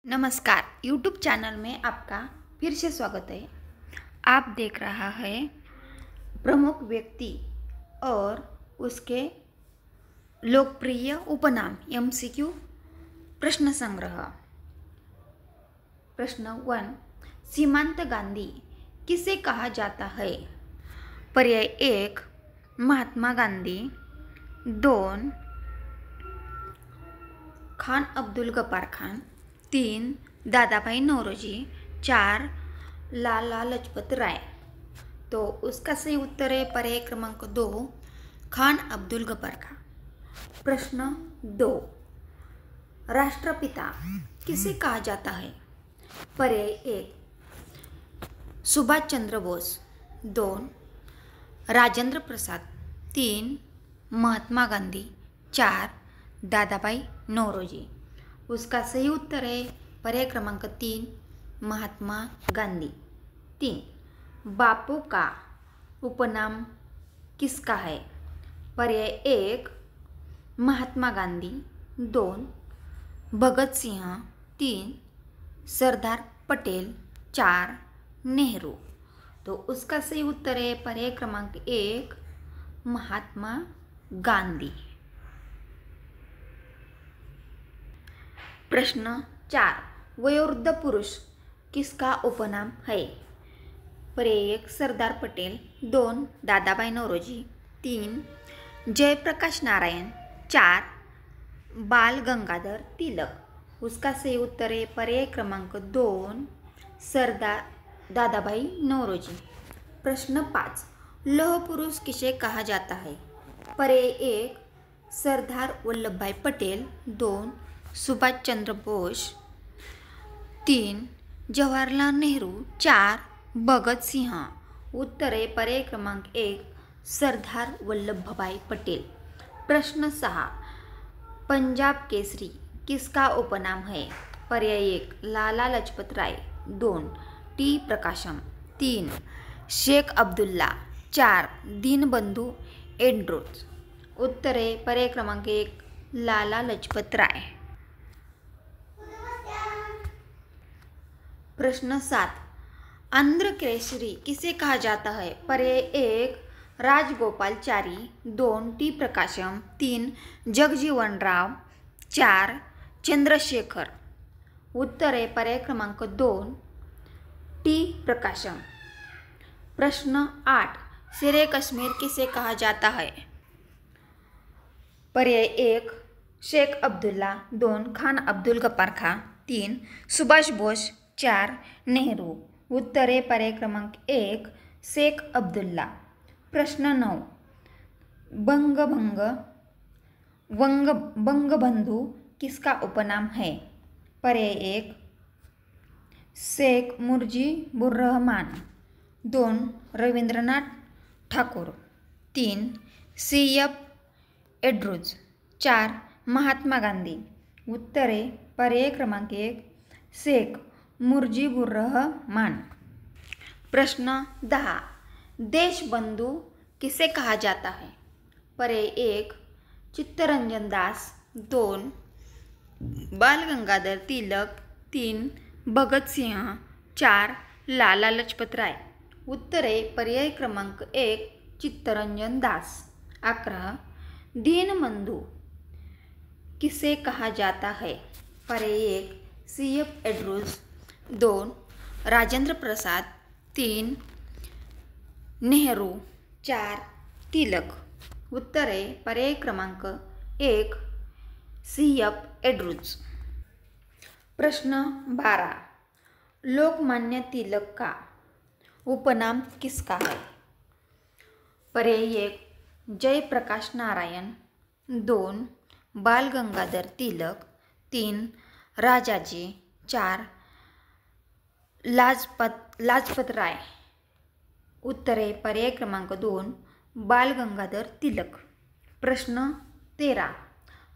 नमस्कार, YouTube channel में आपका फिर से स्वागत है। आप देख रहा है प्रमुख व्यक्ति और उसके लोकप्रिय उपनाम MCQ प्रश्न संग्रह। प्रश्न 1, सीमांत गांधी किसे कहा जाता है? पर्याय 1 महात्मा गांधी, 2 खान अब्दुल गफ्फार खान, 3 दादाभाई नौरोजी, 4 लाला लजपत राय। तो उसका सही उत्तर है पर्याय क्रमांक 2 खान अब्दुल गफ्फार खान। प्रश्न 2, राष्ट्रपिता किसे कहा जाता है? पर्याय 1 सुभाष चंद्र बोस, 2 राजेंद्र प्रसाद, 3 महात्मा गांधी, 4 दादाभाई नौरोजी। उसका सही उत्तर है पर्याय क्रमांक 3 महात्मा गांधी। 3 बापू का उपनाम किसका है? पर्याय 1 महात्मा गांधी, 2 भगत सिंह, 3 सरदार पटेल, 4 नेहरू। तो उसका सही उत्तर है पर्याय क्रमांक 1 महात्मा गांधी। प्रश्न 4, वयोवृद्ध पुरुष किसका उपनाम है? पर्याय 1 सरदार पटेल, 2 दादाभाई नौरोजी, 3 जयप्रकाश नारायण, 4 बाल गंगाधर तिलक। उसका सही उत्तर है पर्याय क्रमांक 2 सरदार दादाभाई नौरोजी। प्रश्न 5, लौह पुरुष किसे कहा जाता है? पर्याय 1 सरदार वल्लभभाई पटेल, 2 सुभाष चंद्र बोस, 3 जवाहरलाल नेहरू, 4 भगत सिंह। उत्तर है पर्याय क्रमांक 1 सरदार वल्लभभाई पटेल। प्रश्न 6, पंजाब केसरी किसका उपनाम है? पर्याय 1 लाला लजपत राय, 2 टी प्रकाशम, 3 शेख अब्दुल्ला, 4 दीनबंधू एंड्रोज। उत्तर है पर्याय क्रमांक 1 लाला लजपत राय। प्रश्न 7, आंध्र केसरी किसे कहा जाता है? पर्याय 1 राजगोपालाचारी, 2 टी प्रकाशम, 3 जगजीवन राव, 4 चंद्रशेखर। उत्तर है पर्याय क्रमांक 2 टी प्रकाशम। प्रश्न 8, शेरे कश्मीर किसे कहा जाता है? पर्याय 1 शेख अब्दुल्ला, 2 खान अब्दुल गफ्फार खान, 3 सुभाष बोस, 4 नेहरू। उत्तर है पर्याय क्रमांक 1 शेख अब्दुल्ला। प्रश्न 9, बंगबंधु किसका उपनाम है? पर्याय 1 शेख मुजीबुर्रहमान, 2 रवींद्रनाथ ठाकूर, 3 CF एड्रूज, 4 महात्मा गांधी। उत्तर है पर्याय क्रमांक 1 शेख मुजीबुर्रहमान। प्रश्न 10, देशबंधु किसे कहा जाता है? पर्याय 1 चित्तरंजन दास, 2 बाल गंगाधर तिलक, 3 भगत सिंह, 4 लाला लजपत राय। उत्तर है पर्याय क्रमांक 1 चित्तरंजन दास। 11 दीनबंधु किसे कहा जाता है? पर्याय 1 CF एड्रूज, 2 राजेंद्र प्रसाद, 3 नेहरू, 4 तिलक। उत्तर है पर्याय क्रमांक 1 CF एड्रूज। प्रश्न 12, लोकमान्य तिलक का उपनाम किसका है? पर्याय 1 जयप्रकाश नारायण, 2 बाल गंगाधर तिलक, 3 राजाजी, 4 लाजपत राय। उत्तर है पर्याय क्रमांक 2 बाल गंगाधर तिलक। प्रश्न 13,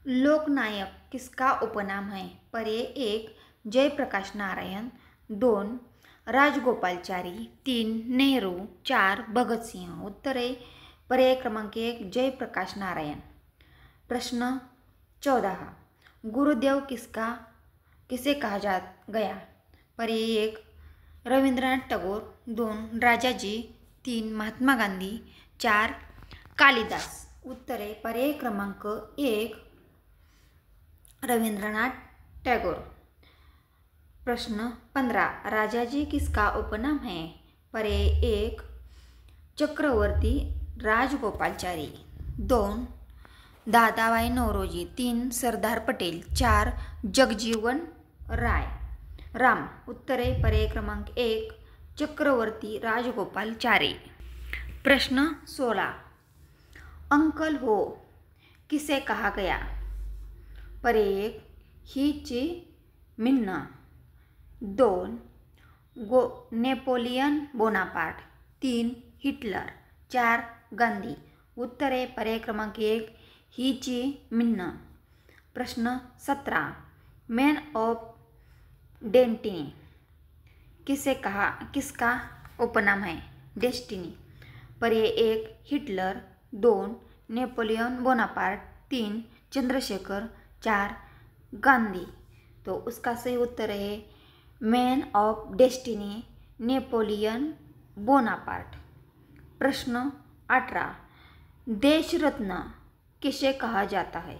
लोकनायक किसका उपनाम है? पर्याय 1 जयप्रकाश नारायण, 2 राजगोपालाचारी, 3 नेहरू, 4 भगत सिंह। उत्तर है पर्याय क्रमांक 1 जयप्रकाश नारायण। प्रश्न 14, गुरुदेव किसका किसे कहा जा गया? पर्याय 1 रवींद्रनाथ टागोर, 2 राजाजी, 3 महात्मा गांधी, 4 कालिदास. उत्तरे पर्याय क्रमांक 1 रवींद्रनाथ टैगोर. प्रश्न 15 राजाजी किसका उपनाम है? पर्याय 1 चक्रवर्ती राजगोपालाचारी, 2 दादाभाई नौरोजी, 3 सरदार पटेल, 4 जगजीवन राम. उत्तरे पर्याय क्रमांक 1 चक्रवर्ती राजगोपालाचारी. प्रश्न 16 अंकल हो किसे कहा गया? पर्याय 1 Ho Chi Minh, 2 Napoleon Bonaparte, 3 Hitler, 4 Gandhi. उत्तरे पर्याय क्रमांक 1 ही ची मिन्ह. प्रश्न 17 मैन ऑफ डेस्टिनी किसका उपनाम है? डेस्टिनी. पर्याय 1 Hitler, 2 Napoleon Bonaparte, 3 Chandrashekhar, 4 Gandhi. तो उसका सही उत्तर है man of destiny Napoleon Bonaparte. प्रश्न 18 देश रत्न किसे कहा जाता है?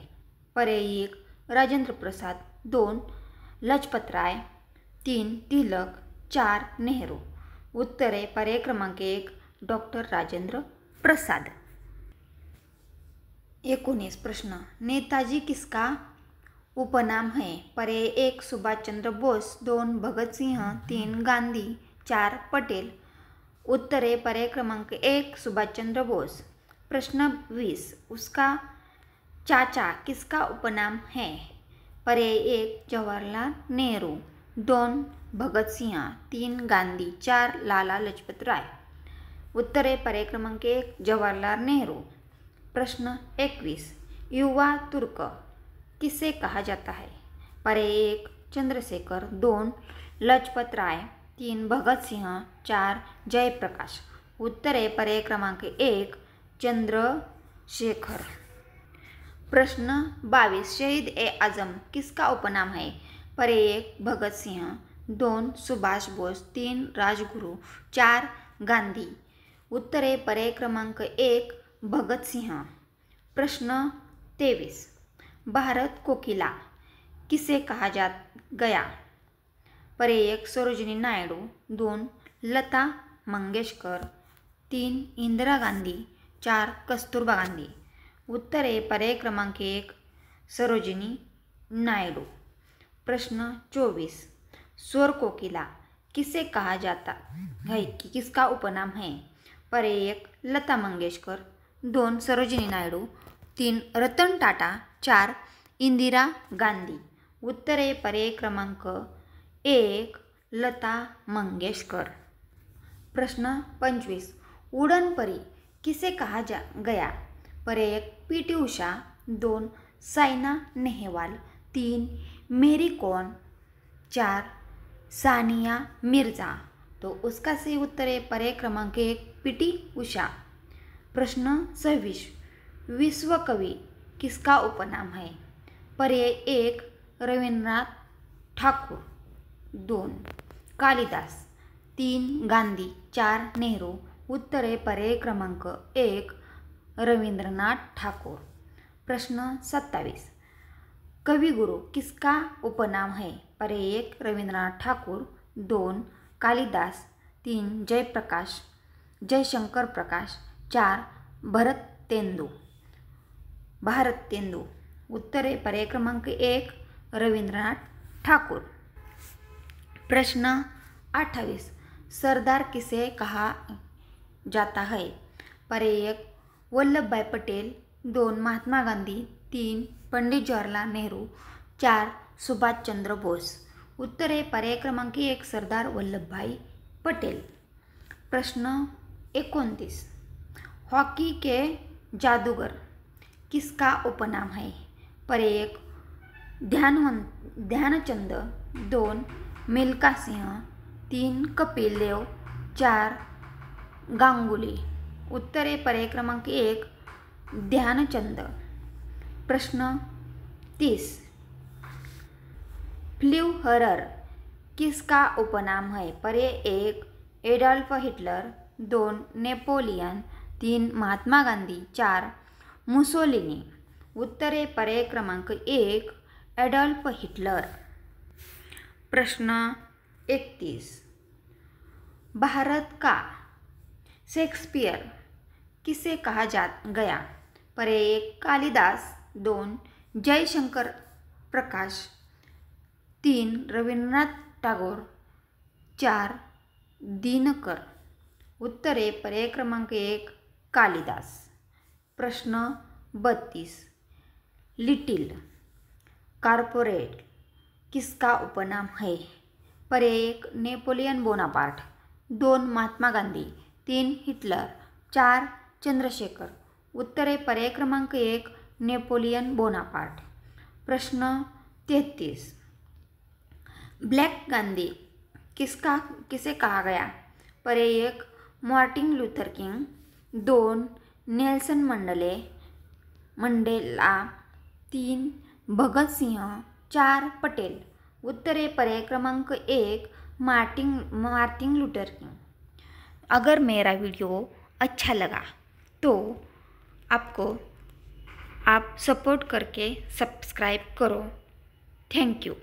पर्याय 1 राजेंद्र प्रसाद, 2 लजपत राय, 3 तिलक, 4 नेहरू. उत्तरे पर्याय क्रमांक 1 डॉक्टर राजेंद्र प्रसाद. 19 प्रश्न नेताजी किसका उपनाम है? पर्याय 1 सुभाष चंद्र बोस, 2 भगत सिंह, 3 गांधी, 4 पटेल. उत्तरे पर्याय क्रमांक 1 सुभाष चंद्र बोस. प्रश्न 20 उसका चाचा किसका उपनाम है? पर्याय 1 जवाहरलाल नेहरू, 2 भगत सिंह, 3 गांधी, 4 लाला लजपत राय. उत्तरे पर्याय क्रमांक 1 जवाहरलाल नेहरू. प्रश्न 21 युवा तुर्क किसे कहा जाता है? पर्याय 1 चंद्रशेखर, 2 लजपत राय, 3 भगत सिंह, 4 जयप्रकाश. उत्तरे पर्याय क्रमांक 1 चंद्रशेखर. प्रश्न 22 शहीद ए आजम किसका उपनाम है? पर्याय 1 भगत सिंह, 2 सुभाष बोस, 3 राजगुरू, 4 गांधी. उत्तरे पर्याय क्रमांक 1 भगत सिंह. प्रश्न 23 भारत कोकिला किसे कहा जा गया? पर्याय 1 सरोजिनी नायडू, 2 लता मंगेशकर, 3 इंदिरा गांधी, 4 कस्तुरबा गांधी. उत्तरे पर्याय क्रमांक 1 सरोजिनी नायडू. प्रश्न 24 स्वर कोकिला किसे कहा जाता है कि किसका उपनाम है? पर्याय 1 लता मंगेशकर, 2 सरोजिनी नायडू, 3 रतन टाटा, 4 इंदिरा गांधी. उत्तरे पर्याय क्रमांक 1 लता मंगेशकर. प्रश्न 25 उड़न परी किसे कहा गया? पर्याय 1 पीटी उषा, 2 साइना नेहवाल, 3 मेरी कॉम, 4 सानिया मिर्जा. तो उसका सही उत्तर है पर्याय क्रमांक 1 पीटी उषा. प्रश्न 26 विश्व कवि किसका उपनाम है? पर्याय 1 रवींद्रनाथ ठाकुर, 2 कालिदास, 3 गांधी, 4 नेहरू. उत्तरे पर्याय क्रमांक 1 रवींद्रनाथ ठाकुर. प्रश्न 27 कविगुरु किसका उपनाम है? पर्याय 1 रवींद्रनाथ ठाकुर, 2 कालिदास, 3 जयप्रकाश जयशंकर प्रकाश, 4 भारतेंदू. उत्तरे पर्याय क्रमांक 1 रवींद्रनाथ ठाकुर. प्रश्न 28 सरदार किसे कहा जाता है? पर्याय 1 वल्लभ भाई पटेल, 2 महात्मा गांधी, 3 पंडित जवाहरलाल नेहरू, 4 सुभाष चंद्र बोस. उत्तरे पर्याय क्रमांक 1 सरदार वल्लभ भाई पटेल. प्रश्न 29 हॉकी के जादूगर किसका उपनाम है? पर्याय 1 ध्यानचंद, 2 मिल्खा सिंह, 3 कपिल देव, 4 गांगुली. उत्तरे पर्याय क्रमांक 1 ध्यानचंद. प्रश्न 30 फ्ल्यूहरर किसका उपनाम है? पर्याय 1 Adolf Hitler, 2 Napoleon, 3 Mahatma Gandhi, 4 Mussolini. उत्तरे पर्याय क्रमांक 1 एडॉल्फ हिटलर. प्रश्न 31. भारत का शेक्सपियर किसे कहा जा गया? पर्याय 1 कालिदास, 2 जयशंकर प्रकाश, 3 रवींद्रनाथ टागोर, 4 दिनकर. उत्तरे पर्याय क्रमांक 1 कालिदास. प्रश्न 32. लिटिल कॉर्पोरेट किसका उपनाम है? पर्याय 1 Napoleon Bonaparte, 2 Mahatma Gandhi, 3 Hitler, 4 Chandrashekhar. उत्तरे पर्याय क्रमांक 1 नेपोलियन बोनापार्ट. प्रश्न 33. ब्लैक गांधी किसे कहा गया? पर्याय 1 मार्टिन लूथर किंग, 2 नेल्सन मंडेला, 3 भगत सिंह, 4 पटेल. उत्तरे पर्याय क्रमांक 1 मार्टिन लूथर किंग. अगर मेरा वीडियो अच्छा लगा तो आप सपोर्ट करके सब्सक्राइब करो. Thank you.